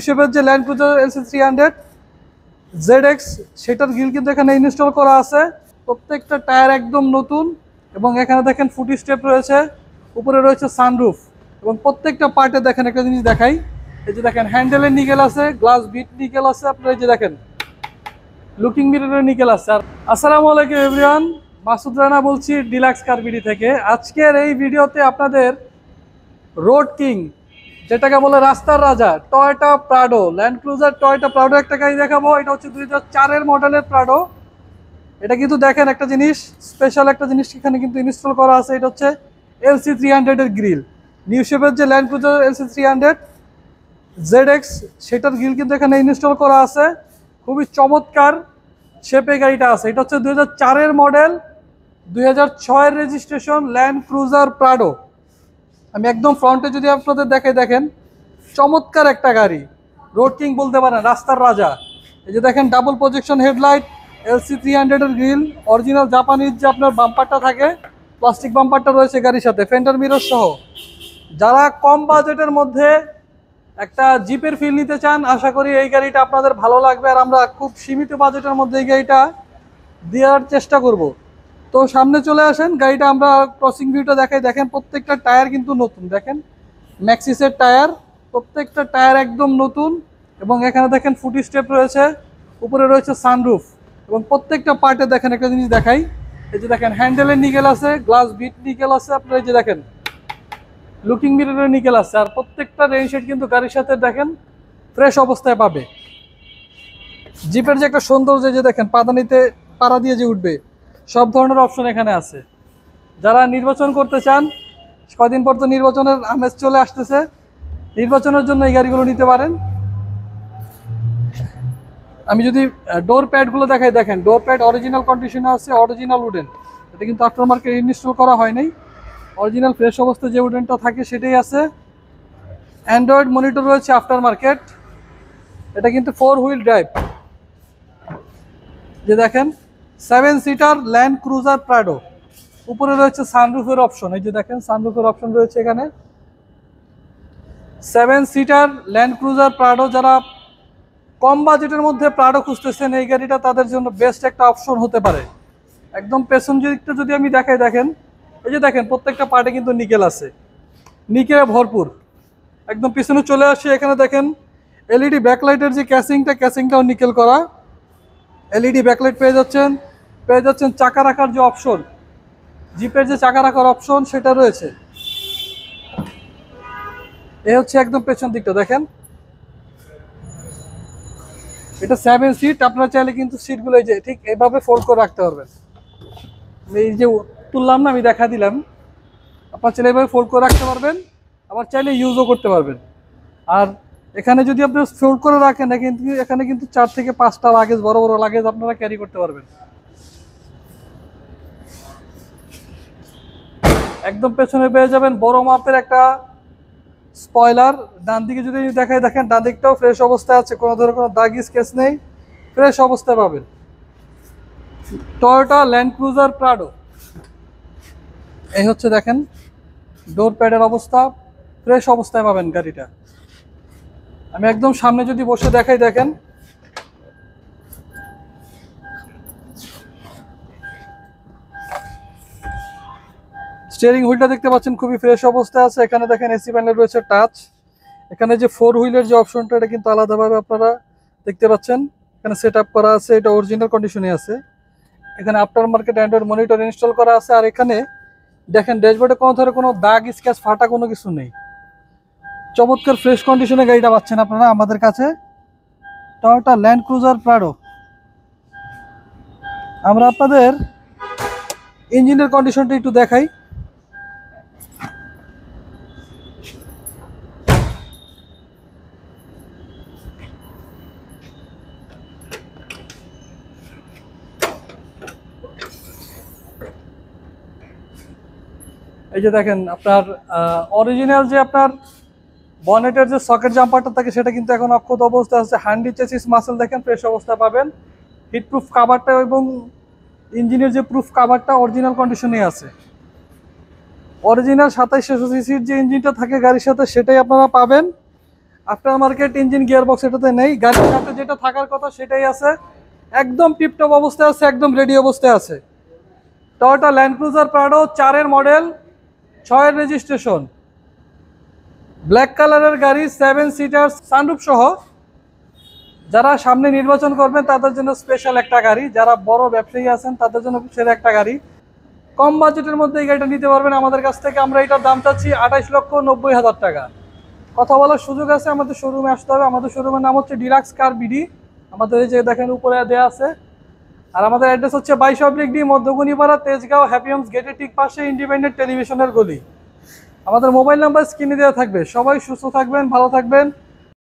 হিসেবে যে land cruiser LC 300 ZX সেটার গ্রিল কিন্তু এখানে ইনস্টল করা আছে। প্রত্যেকটা টায়ার একদম নতুন এবং এখানে দেখেন ফুট স্টেপ রয়েছে, উপরে রয়েছে সানরুফ এবং প্রত্যেকটা পার্টে দেখেন একটা জিনিস দেখাই, এই যে দেখেন হ্যান্ডেলের নিকেল আছে, গ্লাস বিট নিকেল আছে, আপনারা এই যে দেখেন লুকিং মিররের নিকেল আছে। আর আসসালামু আলাইকুম এভরিওয়ান, মাসুদ রানা বলছি ডিলাক্স কার বিডি থেকে। আজকের এই ভিডিওতে আপনাদের রোড কিং যেটাকে বলে রাস্তার রাজা Toyota Prado, land cruiser Toyota Prado একটা গাড়ি দেখাবো। এটা হচ্ছে 2004-এর মডেলের প্রাডো। এটা কিন্তু দেখেন একটা জিনিস, স্পেশাল একটা জিনিস এখানে কিন্তু ইনস্টল করা আছে। এটা হচ্ছে LC 300 এর গ্রিল। নিউ শেপের যে ল্যান্ড ক্রুজার LC 300 ZX সেটার গ্রিল কিন্তু এখানে ইনস্টল করা আছে। খুবই চমৎকার শেপে গাড়িটা আছে। এটা হচ্ছে 2004-এর মডেল, 2006-এর রেজিস্ট্রেশন ল্যান্ড ক্রুজার প্রাডো। আমি একদম ফ্রন্টে যদি আপনাদের দেখেন চমৎকার একটা গাড়ি, রোড কিং বলতে পারেন, রাস্তার রাজা। এই যে দেখেন ডাবল প্রজেকশন হেডলাইট, LC 300 এর গ্রিল, অরিজিনাল জাপানিজ যে আপনার বাম্পারটা থাকে, প্লাস্টিক বাম্পারটা রয়েছে গাড়ির সাথে, ফেন্ডার মিরর সহ। যারা কম বাজেটের মধ্যে একটা জিপের ফিল নিতে চান, আশা করি এই গাড়িটা আপনাদের ভালো লাগবে। আর আমরা খুব সীমিত বাজেটের মধ্যে এই গাড়িটা দেওয়ার চেষ্টা করব। তো সামনে চলে আসেন, গাড়িটা আমরা ক্রসিং ভিউটা দেখাই। দেখেন প্রত্যেকটা টায়ার কিন্তু নতুন, দেখেন ম্যাক্সিসের টায়ার, প্রত্যেকটা টায়ার একদম নতুন এবং এখানে দেখেন ফুট স্টেপ রয়েছে, উপরে রয়েছে সানরুফ এবং প্রত্যেকটা পার্টে দেখেন একটা জিনিস দেখাই, এই যে দেখেন হ্যান্ডেলের নিকেল আছে, গ্লাস বিট নিকেল আছে, আপনারা এই যে দেখেন লুকিং মিররের নিকেল আছে। আর প্রত্যেকটা রেইন শেড কিন্তু গাড়ির সাথে দেখেন ফ্রেশ অবস্থায় পাবে। জিপের যে একটা সৌন্দর্য, যে দেখেন পাদানিতে পাড়া দিয়ে যে উঠবে, সব ধরনের অপশন এখানে আছে। যারা নির্বাচন করতে চান, কদিন পর তো নির্বাচনের আমেজ চলে আসতেছে, নির্বাচনের জন্য এই গাড়িগুলো নিতে পারেন। আমি যদি ডোর প্যাডগুলো দেখাই, দেখেন ডোর প্যাড অরিজিনাল কন্ডিশনে আছে, অরিজিনাল উডেন। এটা কিন্তু আফটার মার্কেট ইনস্টল করা হয় নাই, অরিজিনাল ফ্রেশ অবস্থায় যে উডেনটা থাকে সেটাই আছে। অ্যান্ড্রয়েড মনিটর রয়েছে আফটার মার্কেট। এটা কিন্তু 4 হুইল ড্রাইভ। যে দেখেন 7 সিটার ল্যান্ড ক্রুজার প্রাডো, উপরে রয়েছে সানরুফের অপশন। এই যে দেখেন সানরুফের অপশন রয়েছে এখানে। 7 সিটার ল্যান্ড ক্রুজার প্রাডো, যারা কম বাজেটের মধ্যে প্রাডো খুঁজতেছেন, এই গাড়িটা তাদের জন্য বেস্ট একটা অপশন হতে পারে। একদম পেছন দিকটা যদি আমি দেখাই, দেখেন এই যে দেখেন প্রত্যেকটা পার্টে কিন্তু নিকেল আছে, নিকেলে ভরপুর। একদম পিছনে চলে আসে, এখানে দেখেন LED ব্যাকলাইটের যে ক্যাসিংটাও নিকেল করা। LED ব্যাকলাইট পেয়ে যাচ্ছেন। চাকা রাখার যে অপশন, জিপের যে চাকা রাখার অপশন সেটা রয়েছে। এ হচ্ছে একদম পেছন দিকটা দেখেন, এটা 7 সিট। আপনারা চাইলে কিন্তু সিটগুলো এই যে ঠিক এভাবে ফোল্ড করে রাখতে পারবেন। এই যে তুললাম না, আমি দেখা দিলাম, আপনার চাইলে এভাবে ফোল্ড করে রাখতে পারবেন, আবার চাইলে ইউজও করতে পারবেন। আর এখানে যদি আপনি ফোল্ড করে রাখেন, এখানে কিন্তু 4 থেকে 5টা লাগেজ, বড় বড় লাগেজ আপনারা ক্যারি করতে পারবেন। একদম পেছনে পেয়ে যাবেন বড় মাপের একটা স্পয়লার। ডান দিকে যদি দেখাই, দেখেন ডান দিকটাও ফ্রেশ অবস্থায় আছে, কোনো ধরনের কোনো দাগ স্কেচ নেই, ফ্রেশ অবস্থায় পাবেন। Toyota Land Cruiser Prado. এই হচ্ছে দেখেন ডোর প্যাডের অবস্থা, ফ্রেশ অবস্থায় পাবেন গাড়িটা। আমি একদম সামনে যদি বসে দেখাই, দেখেন স্টিয়ারিং হুইলটা দেখতে পাচ্ছেন খুবই ফ্রেশ অবস্থায় আছে। এখানে দেখেন AC প্যানেল রয়েছে টাচ। এখানে যে 4 হুইলের যে অপশনটা, এটা কিন্তু আলাদাভাবে আপনারা দেখতে পাচ্ছেন, এখানে সেট আপ করা আছে, এটা অরিজিনাল কন্ডিশনে আছে। এখানে after market Android monitor install করা আছে। আর এখানে দেখেন ড্যাশবোর্ডে কোনো ধরনের কোনো দাগ স্ক্র্যাচ ফাটা কোনো কিছু নেই। চমৎকার ফ্রেশ কন্ডিশনে গাড়িটা পাচ্ছেন আপনারা আমাদের কাছে, টয়োটা ল্যান্ড ক্রুজার প্রাডো। আমরা আপনাদের ইঞ্জিনের কন্ডিশনটা একটু দেখাই। এই যে দেখেন আপনার অরিজিনাল যে আপনার বনেটের যে সকেট জাম্পারটা থাকে, সেটা কিন্তু এখন অক্ষত অবস্থায় আছে। হ্যান্ডি চেসিস মাসেল দেখেন ফ্রেশ অবস্থায় পাবেন। হিট প্রুফ কাভারটা এবং ইঞ্জিনের যে প্রুফ কাভারটা অরিজিনাল কন্ডিশনে আছে। অরিজিনাল 2700 সিসির যে ইঞ্জিনটা থাকে গাড়ির সাথে, সেটাই আপনারা পাবেন। After market engine gear box এটাতে নেই, গাড়ির সাথে যেটা থাকার কথা সেটাই আছে, একদম টিপটপ অবস্থায় আছে, একদম রেডি অবস্থায় আছে। টয়োটা ল্যান্ড ক্রুজার প্রাডো 4-এর মডেল, 6-এর রেজিস্ট্রেশন, ব্ল্যাক কালারের গাড়ি, 7 সিটার, সানরুফ সহ। যারা সামনে নির্বাচন করবেন তাদের জন্য স্পেশাল একটা গাড়ি, যারা বড় ব্যবসায়ী আছেন তাদের জন্য সেরা একটা গাড়ি। কম বাজেটের মধ্যে এই গাড়িটা নিতে পারবেন আমাদের কাছ থেকে। আমরা এটার দাম চাচ্ছি 28,90,000 টাকা। কথা বলার সুযোগ আছে, আমাদের শোরুমে আসতে হবে। আমাদের শোরুমের নাম হচ্ছে ডিলাক্স কার বিডি। আমাদের এই যে দেখেন উপরে দেওয়া আছে। আর আমাদের অ্যাড্রেস হচ্ছে 22 মধ্যগুনিপাড়া, তেজগাঁও, হ্যাপি হোমস গেটের ঠিক পাশে, ইন্ডিপেন্ডেন্ট টেলিভিশনের গলি। আমাদের মোবাইল নাম্বার স্ক্রিনে দেওয়া থাকবে। সবাই সুস্থ থাকবেন, ভালো থাকবেন।